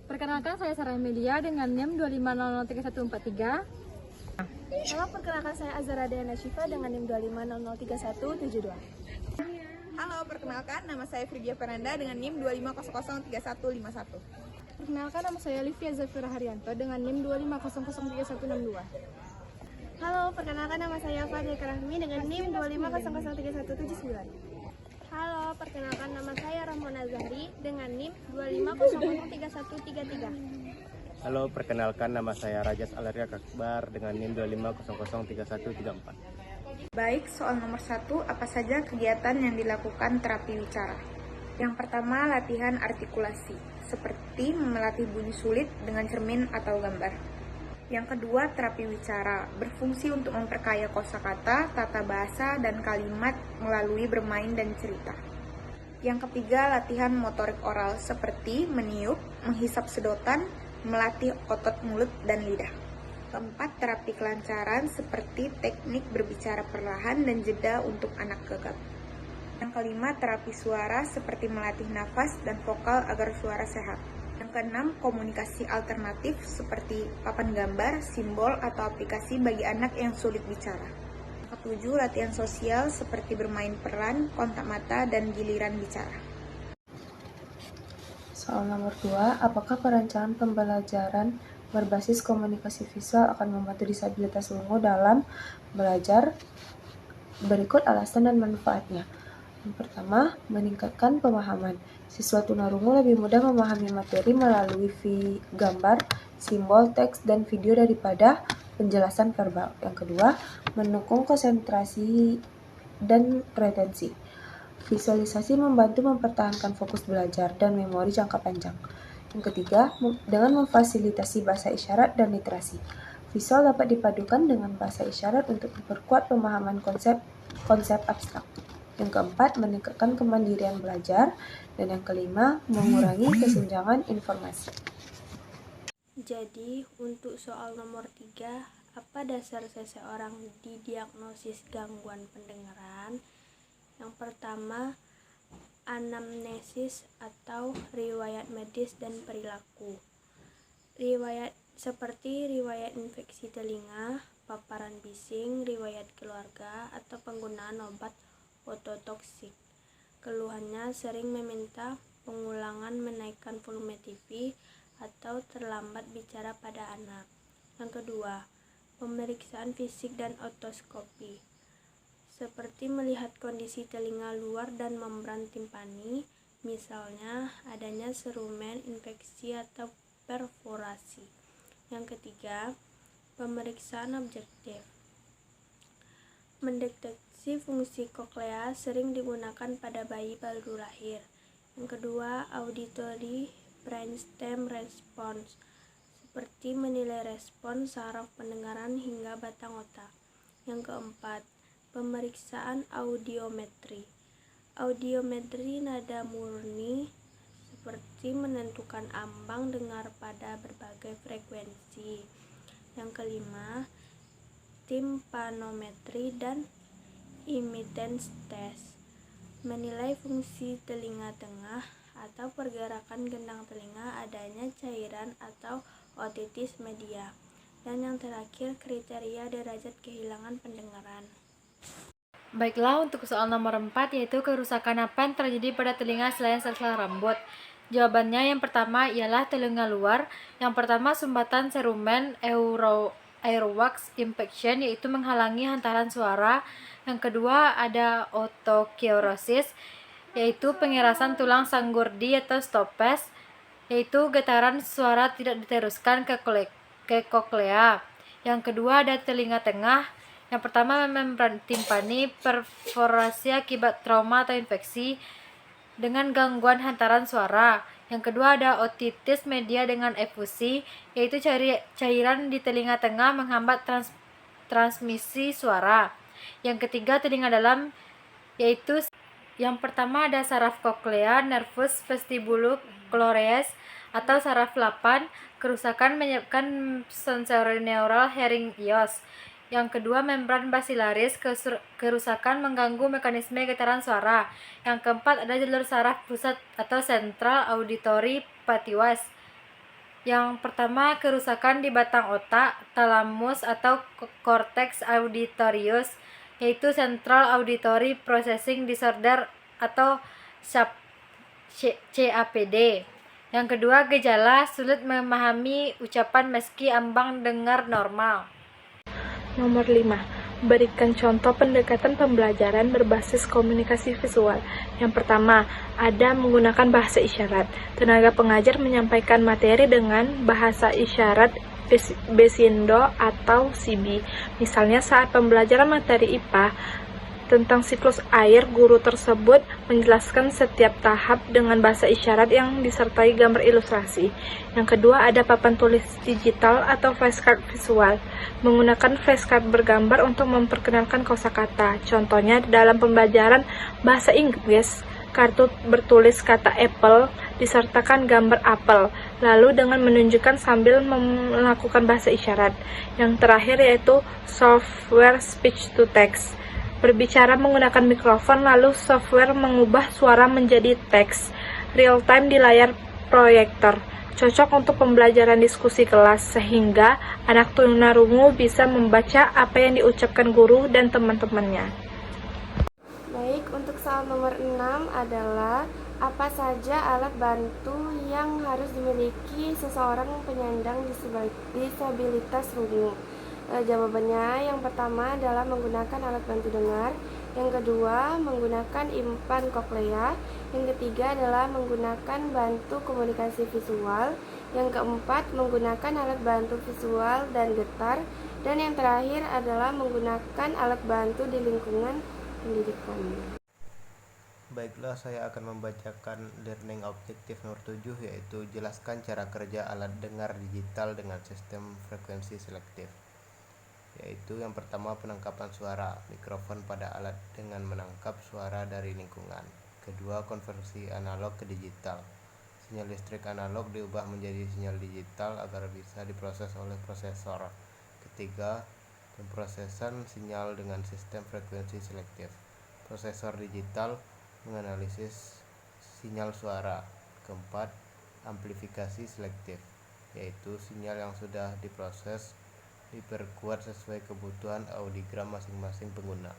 Perkenalkan, saya Sarah Melia dengan NIM 2500314. Halo, perkenalkan saya Azhara Diana Syifa dengan NIM 250037172. Halo, perkenalkan nama saya Frigia Fernanda dengan NIM 250035151. Perkenalkan, nama saya Livia Zafira Haryanto dengan NIM 250036162. Halo, perkenalkan nama saya Fadil Karahmi dengan NIM 250031179. Halo, perkenalkan nama saya Ramona Zahri dengan NIM 2503133. Halo, perkenalkan nama saya Rajas Alaria Akbar dengan NIM 2503134. Baik, soal nomor 1, apa saja kegiatan yang dilakukan terapi wicara? Yang pertama, latihan artikulasi, seperti melatih bunyi sulit dengan cermin atau gambar. Yang kedua, terapi wicara, berfungsi untuk memperkaya kosakata, tata bahasa, dan kalimat melalui bermain dan cerita. Yang ketiga, latihan motorik oral, seperti meniup, menghisap sedotan, melatih otot mulut dan lidah. Keempat, terapi kelancaran, seperti teknik berbicara perlahan dan jeda untuk anak gegap. Yang kelima, terapi suara, seperti melatih nafas dan vokal agar suara sehat. Yang keenam, komunikasi alternatif seperti papan gambar, simbol, atau aplikasi bagi anak yang sulit bicara. Yang ketujuh, latihan sosial seperti bermain peran, kontak mata, dan giliran bicara. Soal nomor 2, apakah perencanaan pembelajaran berbasis komunikasi visual akan membantu disabilitas lungu dalam belajar? Berikut alasan dan manfaatnya. Yang pertama, meningkatkan pemahaman. Siswa tunarungu lebih mudah memahami materi melalui gambar, simbol, teks, dan video daripada penjelasan verbal. Yang kedua, mendukung konsentrasi dan retensi. Visualisasi membantu mempertahankan fokus belajar dan memori jangka panjang. Yang ketiga, dengan memfasilitasi bahasa isyarat dan literasi. Visual dapat dipadukan dengan bahasa isyarat untuk memperkuat pemahaman konsep abstrak. Yang keempat, meningkatkan kemandirian belajar. Dan yang kelima, mengurangi kesenjangan informasi. Jadi, untuk soal nomor 3, apa dasar seseorang didiagnosis gangguan pendengaran? Yang pertama, anamnesis atau riwayat medis dan perilaku. Riwayat seperti riwayat infeksi telinga, paparan bising, riwayat keluarga, atau penggunaan obat ototoksik. Keluhannya sering meminta pengulangan menaikkan volume TV atau terlambat bicara pada anak. Yang kedua, pemeriksaan fisik dan otoskopi, seperti melihat kondisi telinga luar dan membran timpani, misalnya adanya serumen, infeksi, atau perforasi. Yang ketiga, pemeriksaan objektif, mendeteksi fungsi koklea sering digunakan pada bayi baru lahir. Yang kedua, auditory brainstem response, seperti menilai respon saraf pendengaran hingga batang otak. Yang keempat, pemeriksaan audiometri. Audiometri nada murni, seperti menentukan ambang dengar pada berbagai frekuensi. Yang kelima, timpanometri dan immitance test, menilai fungsi telinga tengah atau pergerakan gendang telinga, adanya cairan atau otitis media. Dan yang terakhir, kriteria derajat kehilangan pendengaran. Baiklah, untuk soal nomor 4, yaitu kerusakan apa yang terjadi pada telinga selain sel-sel rambut. Jawabannya yang pertama ialah telinga luar. Yang pertama, sumbatan serumen airwax infection, yaitu menghalangi hantaran suara. Yang kedua, ada otokiorosis, yaitu pengerasan tulang sanggurdi atau stopes, yaitu getaran suara tidak diteruskan ke koklea. Yang kedua, ada telinga tengah. Yang pertama, membran timpani, perforasi akibat trauma atau infeksi dengan gangguan hantaran suara. Yang kedua, ada otitis media dengan efusi, yaitu cairan di telinga tengah menghambat transmisi suara. Yang ketiga, telinga dalam, yaitu yang pertama ada saraf koklea, nervus vestibulocochlearis atau saraf 8, kerusakan menyebabkan sensorineural hearing loss. Yang kedua, membran basilaris, kerusakan mengganggu mekanisme getaran suara. Yang keempat, ada jalur saraf pusat atau central auditory patiwas. Yang pertama, kerusakan di batang otak, talamus atau cortex auditorius, yaitu Central Auditory Processing Disorder atau CAPD. Yang kedua, gejala sulit memahami ucapan meski ambang dengar normal. Nomor 5. Berikan contoh pendekatan pembelajaran berbasis komunikasi visual. Yang pertama, ada menggunakan bahasa isyarat. Tenaga pengajar menyampaikan materi dengan bahasa isyarat Besindo atau Sibi. Misalnya saat pembelajaran materi IPA tentang siklus air, guru tersebut menjelaskan setiap tahap dengan bahasa isyarat yang disertai gambar ilustrasi. Yang kedua, ada papan tulis digital atau flashcard visual. Menggunakan flashcard bergambar untuk memperkenalkan kosakata. Contohnya dalam pembelajaran bahasa Inggris, kartu bertulis kata apple disertakan gambar apel, lalu dengan menunjukkan sambil melakukan bahasa isyarat. Yang terakhir yaitu software speech to text. Berbicara menggunakan mikrofon, lalu software mengubah suara menjadi teks real time di layar proyektor. Cocok untuk pembelajaran diskusi kelas, sehingga anak tunarungu bisa membaca apa yang diucapkan guru dan teman-temannya. Baik, untuk soal nomor 6 adalah apa saja alat bantu yang harus dimiliki seseorang penyandang disabilitas rungu. Jawabannya yang pertama adalah menggunakan alat bantu dengar, yang kedua menggunakan impan koklea, yang ketiga adalah menggunakan bantu komunikasi visual, yang keempat menggunakan alat bantu visual dan getar, dan yang terakhir adalah menggunakan alat bantu di lingkungan pendidikan. Baiklah, saya akan membacakan learning objektif nomor 7, yaitu jelaskan cara kerja alat dengar digital dengan sistem frekuensi selektif. Yaitu yang pertama, penangkapan suara, mikrofon pada alat dengan menangkap suara dari lingkungan. Kedua, konversi analog ke digital. Sinyal listrik analog diubah menjadi sinyal digital agar bisa diproses oleh prosesor. Ketiga, pemrosesan sinyal dengan sistem frekuensi selektif. Prosesor digital menganalisis sinyal suara. Keempat, amplifikasi selektif, yaitu sinyal yang sudah diproses diperkuat sesuai kebutuhan audiogram masing-masing pengguna.